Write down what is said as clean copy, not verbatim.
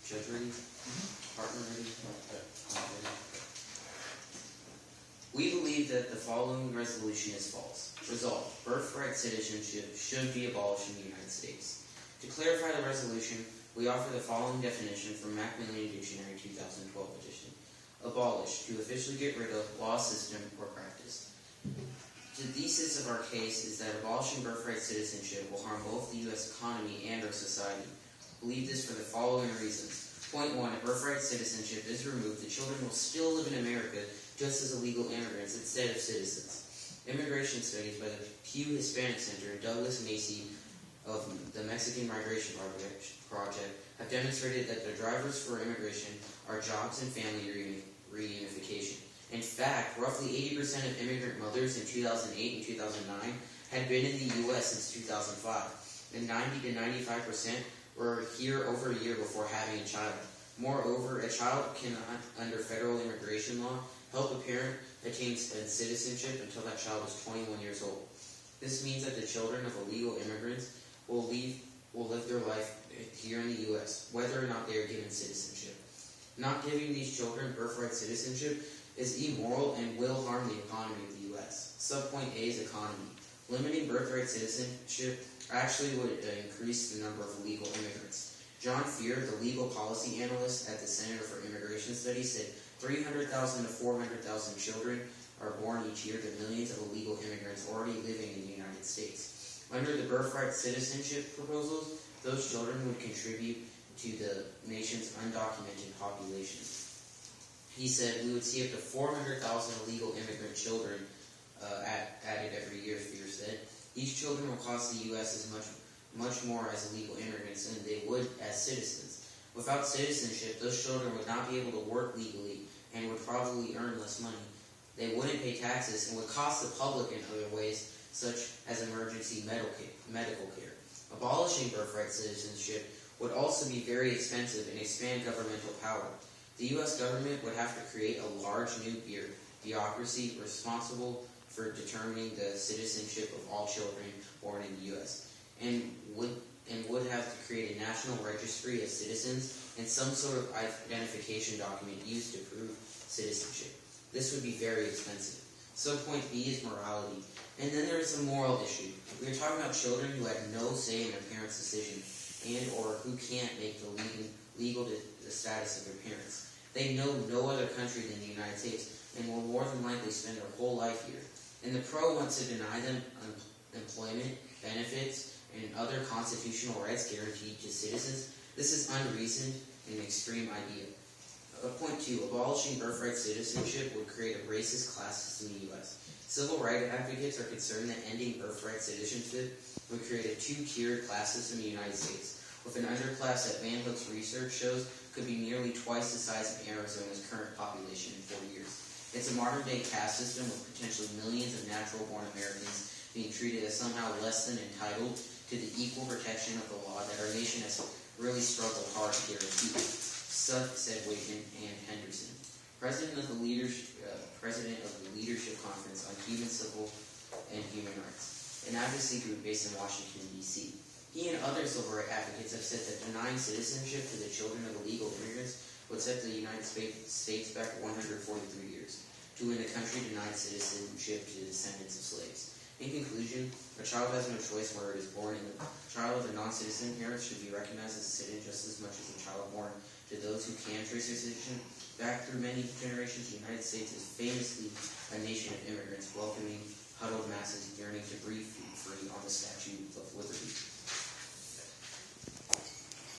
Judge ready? Partner ready? We believe that the following resolution is false. Resolved. Birthright citizenship should be abolished in the United States. To clarify the resolution, we offer the following definition from Macmillan Dictionary 2012 edition. Abolish, to officially get rid of, law, system, or practice. The thesis of our case is that abolishing birthright citizenship will harm both the U.S. economy and our society. We believe this for the following reasons. Point 1, if birthright citizenship is removed, the children will still live in America just as illegal immigrants instead of citizens. Immigration studies by the Pew Hispanic Center and Douglas Macy of the Mexican Migration Project have demonstrated that the drivers for immigration are jobs and family reunification. In fact, roughly 80% of immigrant mothers in 2008 and 2009 had been in the U.S. since 2005, and 90 to 95% were here over a year before having a child. Moreover, a child cannot, under federal immigration law, help a parent attain citizenship until that child is 21 years old. This means that the children of illegal immigrants will live their life here in the U.S., whether or not they are given citizenship. Not giving these children birthright citizenship is immoral and will harm the economy of the U.S. Subpoint A is economy. Limiting birthright citizenship actually would increase the number of illegal immigrants. John Fear, the legal policy analyst at the Center for Immigration Studies, said 300,000 to 400,000 children are born each year to millions of illegal immigrants already living in the United States. Under the birthright citizenship proposals, those children would contribute to the nation's undocumented population. He said we would see up to 400,000 illegal immigrant children added every year, Fear said. These children will cost the U.S. as much more as illegal immigrants than they would as citizens. Without citizenship, those children would not be able to work legally and would probably earn less money. They wouldn't pay taxes and would cost the public in other ways, such as emergency medical care. Abolishing birthright citizenship would also be very expensive and expand governmental power. The U.S. government would have to create a large new bureaucracy responsible for determining the citizenship of all children born in the U.S. and would have to create a national registry of citizens and some sort of identification document used to prove citizenship. This would be very expensive. Subpoint B is morality. And then there is a moral issue. We are talking about children who have no say in their parents' decision and or who can't make the legal the status of their parents. They know no other country than the United States and will more than likely spend their whole life here. And the pro wants to deny them employment, benefits, and other constitutional rights guaranteed to citizens. This is unreasoned and an extreme idea. Point 2, abolishing birthright citizenship would create a racist class system in the U.S. Civil rights advocates are concerned that ending birthright citizenship would create a two-tiered class system in the United States, with an underclass that Van Hook's research shows could be nearly twice the size of Arizona's current population in 4 years. It's a modern-day caste system with potentially millions of natural-born Americans being treated as somehow less than entitled to the equal protection of the law that our nation has really struggled hard to guarantee. Said Wakeman and Henderson, president of the Leadership Conference on Cuban Civil and Human Rights, an advocacy group based in Washington, D.C. He and other civil rights advocates have said that denying citizenship to the children of illegal immigrants would set the United States back 143 years, to when the country denied citizenship to the descendants of slaves. In conclusion, a child has no choice where it is born, and the child of a non-citizen parent should be recognized as a citizen just as much as a child born to those who can trace their citizenship back through many generations. The United States is famously a nation of immigrants, welcoming huddled masses yearning to breathe free on the sky.